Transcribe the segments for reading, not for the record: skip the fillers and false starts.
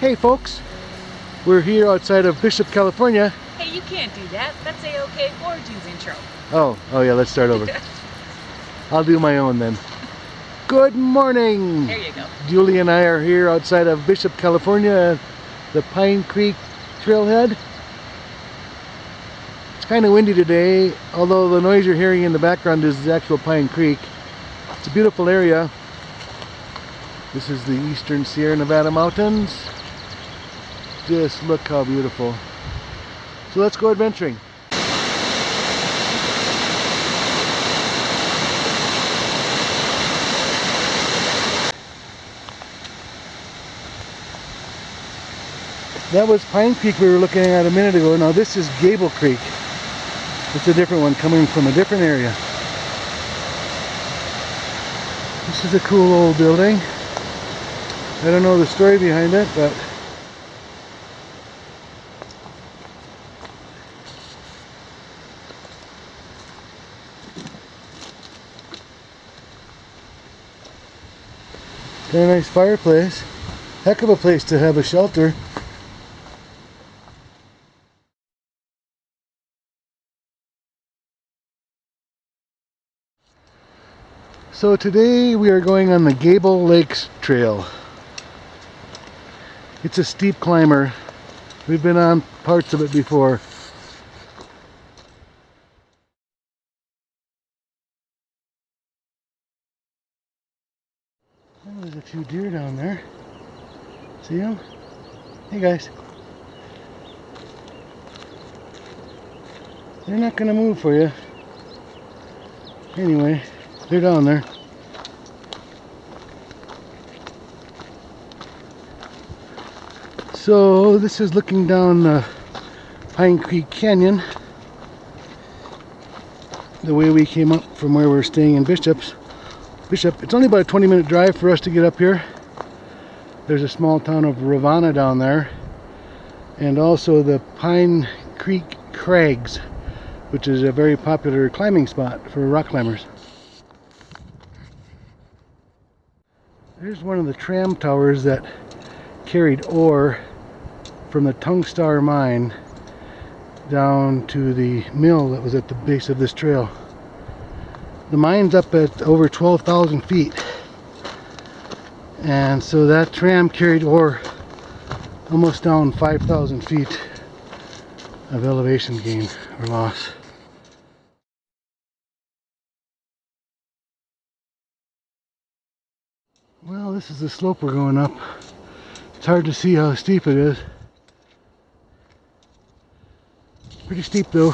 Hey folks, we're here outside of Bishop, California. Hey, you can't do that. That's A-OK Origins intro. Oh yeah, let's start over. I'll do my own then. Good morning! There you go. Julie and I are here outside of Bishop, California at the Pine Creek trailhead. It's kind of windy today, although the noise you're hearing in the background is the actual Pine Creek. It's a beautiful area. This is the eastern Sierra Nevada mountains. Just look how beautiful. So let's go adventuring. That was Pine Creek we were looking at a minute ago. Now this is Gable Creek. It's a different one coming from a different area. This is a cool old building. I don't know the story behind it, but got a nice fireplace. Heck of a place to have a shelter. So today we are going on the Gable Lakes Trail. It's a steep climber. We've been on parts of it before. Oh, there's a few deer down there. See them? Hey guys. They're not gonna move for you. Anyway, they're down there. So this is looking down the Pine Creek Canyon. The way we came up from where we're staying in Bishop. It's only about a 20-minute drive for us to get up here. There's a small town of Ravenna down there, and also the Pine Creek Crags, which is a very popular climbing spot for rock climbers. There's one of the tram towers that carried ore from the Tungstar mine down to the mill that was at the base of this trail. The mine's up at over 12,000 feet, and so that tram carried ore almost down 5,000 feet of elevation gain or loss. Well, this is the slope we're going up. It's hard to see how steep it is. Pretty steep though.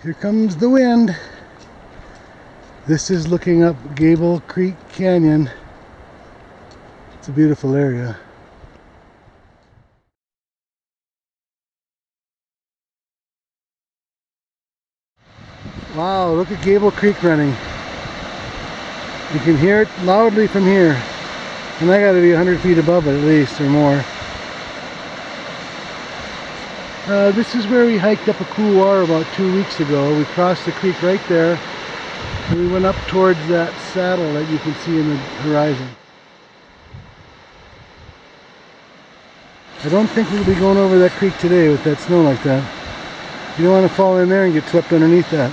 Here comes the wind. This is looking up Gable Creek Canyon. It's a beautiful area. Wow, look at Gable Creek running. You can hear it loudly from here. And I gotta be 100 feet above it at least, or more. This is where we hiked up a couloir about 2 weeks ago. We crossed the creek right there, and we went up towards that saddle that you can see in the horizon. I don't think we'll be going over that creek today with that snow like that. You don't want to fall in there and get swept underneath that.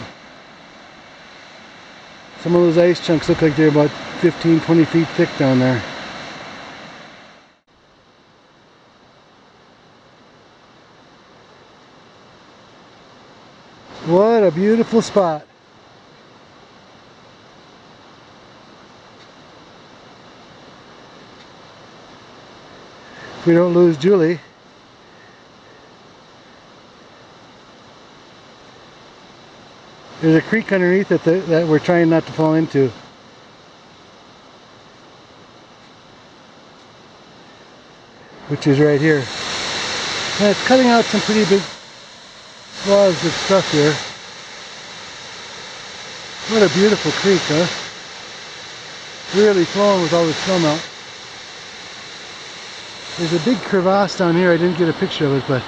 Some of those ice chunks look like they're about 15-20 feet thick down there. What a beautiful spot. If we don't lose Julie. There's a creek underneath it that we're trying not to fall into. Which is right here. And it's cutting out some pretty big swaths of stuff here. What a beautiful creek, huh? Really flowing with all the snow melt. There's a big crevasse down here. I didn't get a picture of it, but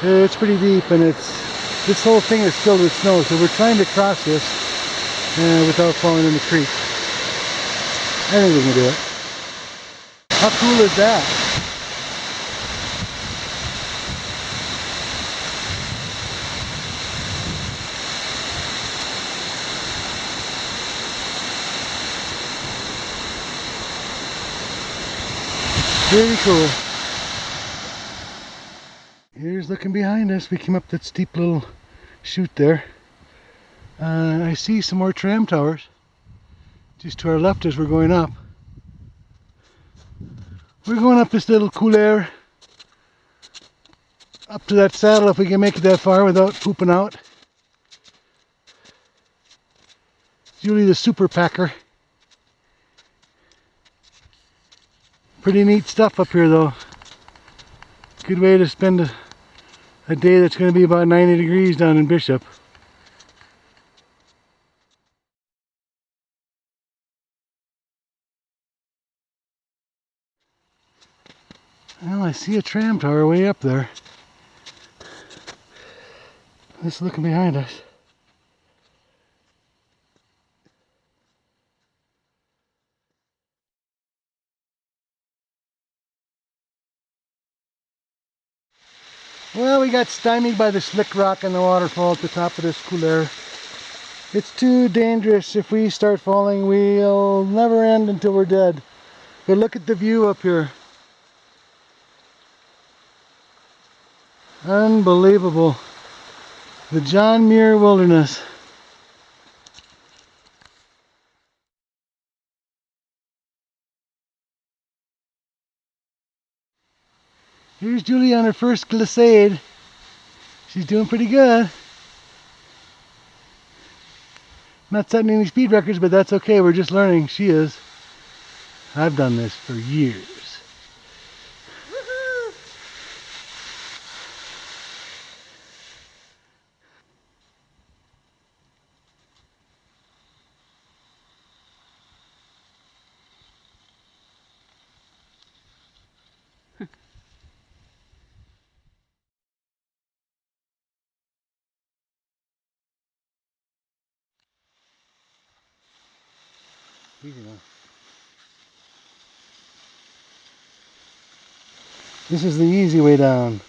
it's pretty deep, and this whole thing is filled with snow. So we're trying to cross this without falling in the creek. I think we can do it. How cool is that? Very cool. Here's looking behind us. We came up that steep little chute there. I see some more tram towers just to our left as we're going up. We're going up this little couloir up to that saddle if we can make it that far without pooping out. Julie the super packer. Pretty neat stuff up here though. Good way to spend a day that's going to be about 90 degrees down in Bishop. Well, I see a tram tower way up there. Just looking behind us. Well, we got stymied by the slick rock and the waterfall at the top of this couloir. It's too dangerous. If we start falling, we'll never end until we're dead. But look at the view up here. Unbelievable. The John Muir Wilderness. Here's Julie on her first glissade. She's doing pretty good. Not setting any speed records, but that's okay. We're just learning. She is. I've done this for years. Woohoo! Easy now. This is the easy way down.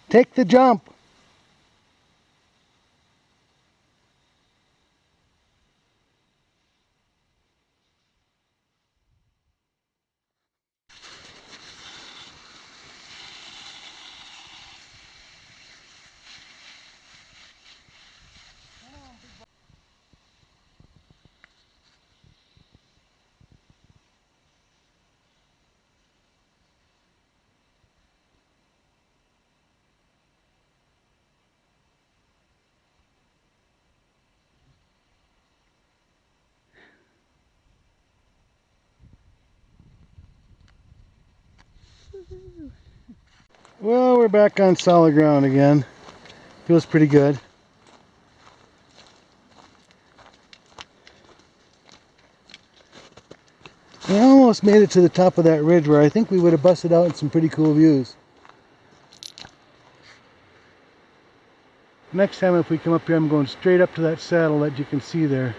Take the jump. Well, we're back on solid ground again. Feels pretty good. We almost made it to the top of that ridge where I think we would have busted out in some pretty cool views. Next time if we come up here, I'm going straight up to that saddle that you can see there.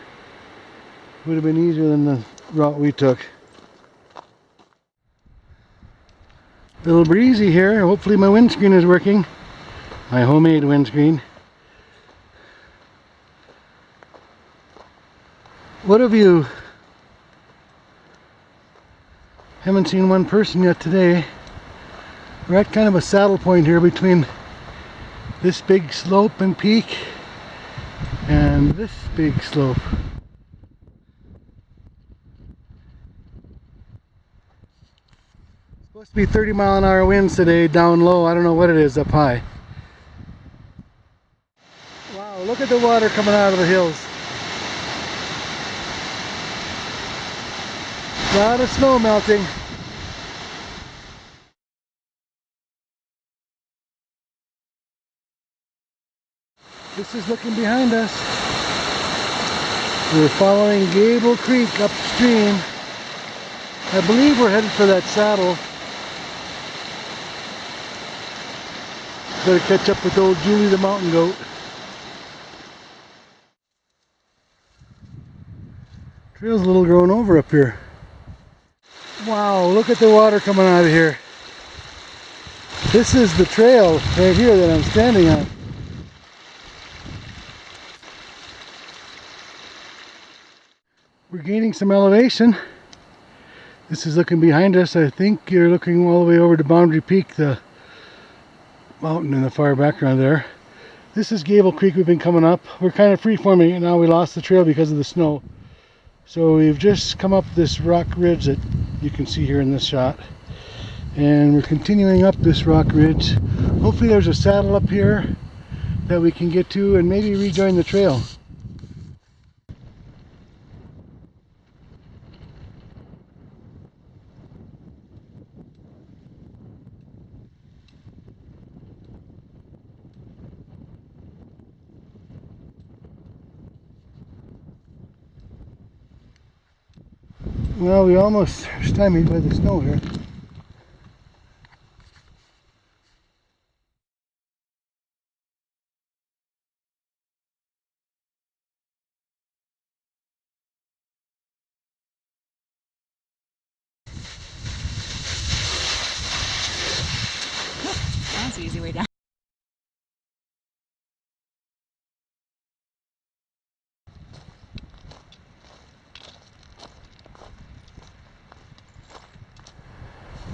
Would have been easier than the route we took. A little breezy here. Hopefully my windscreen is working. My homemade windscreen. What a view. Haven't seen one person yet today. We're at kind of a saddle point here between this big slope and peak and this big slope. Supposed to be 30-mile-an-hour winds today down low. I don't know what it is up high. Wow, look at the water coming out of the hills. A lot of snow melting. This is looking behind us. We're following Gable Creek upstream. I believe we're headed for that saddle. Better catch up with old Julie the mountain goat. Trail's a little grown over up here. Wow, look at the water coming out of here. This is the trail right here that I'm standing on. We're gaining some elevation. This is looking behind us. I think you're looking all the way over to Boundary Peak, the mountain in the far background there. This is Gable Creek. We've been coming up. We're kind of free-forming it now. We lost the trail because of the snow. So we've just come up this rock ridge that you can see here in this shot. And we're continuing up this rock ridge. Hopefully there's a saddle up here that we can get to and maybe rejoin the trail. Well, we almost are stymied by the snow here. That's the easy way down.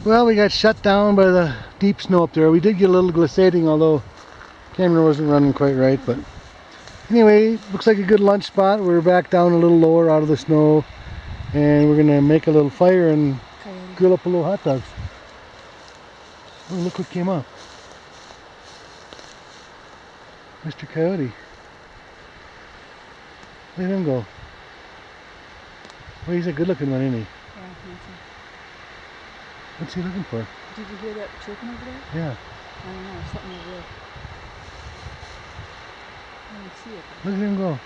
Well, we got shut down by the deep snow up there. We did get a little glissading, although camera wasn't running quite right. But anyway, looks like a good lunch spot. We're back down a little lower out of the snow, and we're gonna make a little fire and grill up a little hot dogs. Oh, look what came up. Mr. Coyote. Look at him go. Well, he's a good looking one, isn't he? Yeah, handsome. What's he looking for? Did you hear that chirping over there? Yeah. I don't know, there's something over there. I don't see it. Look at him go.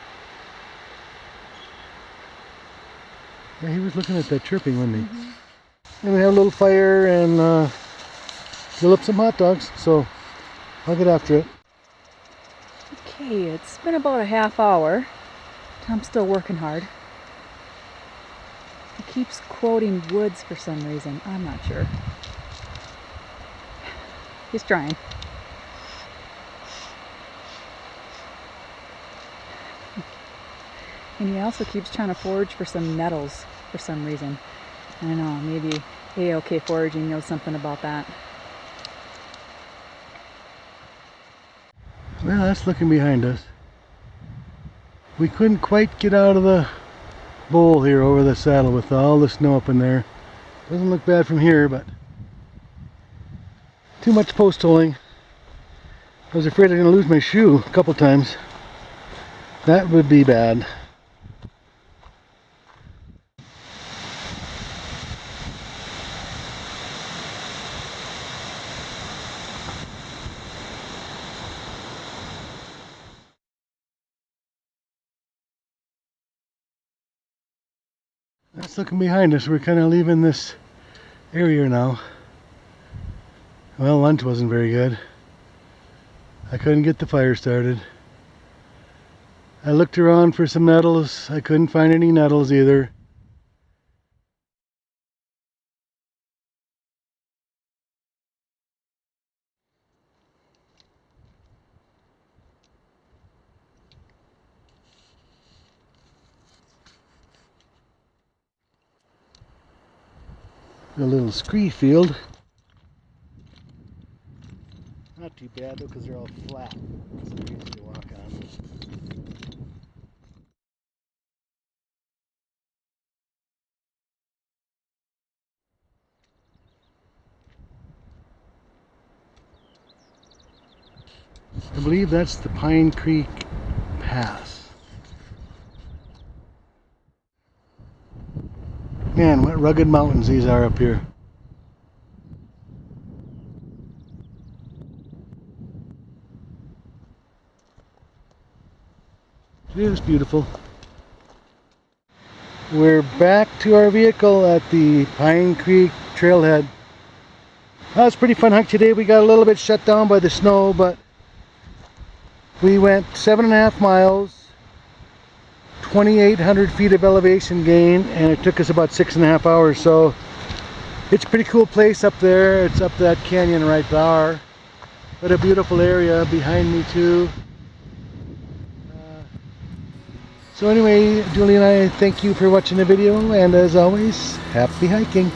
Yeah, he was looking at that chirping, wasn't he? Mm-hmm. And we have a little fire and grill up some hot dogs, so I'll get after it. Okay, it's been about a half hour. Tom's still working hard. He keeps quoting Woods for some reason. I'm not sure. He's trying. And he also keeps trying to forage for some nettles for some reason. I don't know, maybe A-OK Foraging knows something about that. Well, that's looking behind us. We couldn't quite get out of the bowl here over the saddle with all the snow up in there. Doesn't look bad from here, but too much post holing. I was afraid I'm going to lose my shoe a couple times. That would be bad. That's looking behind us. We're kind of leaving this area now. Well, lunch wasn't very good. I couldn't get the fire started. I looked around for some nettles. I couldn't find any nettles either. A little scree field. Not too bad though, because they're all flat, so they're easy to walk on. I believe that's the Pine Creek Pass. Man, what rugged mountains these are up here. It is beautiful. We're back to our vehicle at the Pine Creek trailhead. That was a pretty fun hike today. We got a little bit shut down by the snow, but we went 7.5 miles, 2,800 feet of elevation gain, and it took us about 6.5 hours. So it's a pretty cool place up there. It's up that canyon right there, but a beautiful area behind me too. So anyway, Julie and I thank you for watching the video, and as always, happy hiking.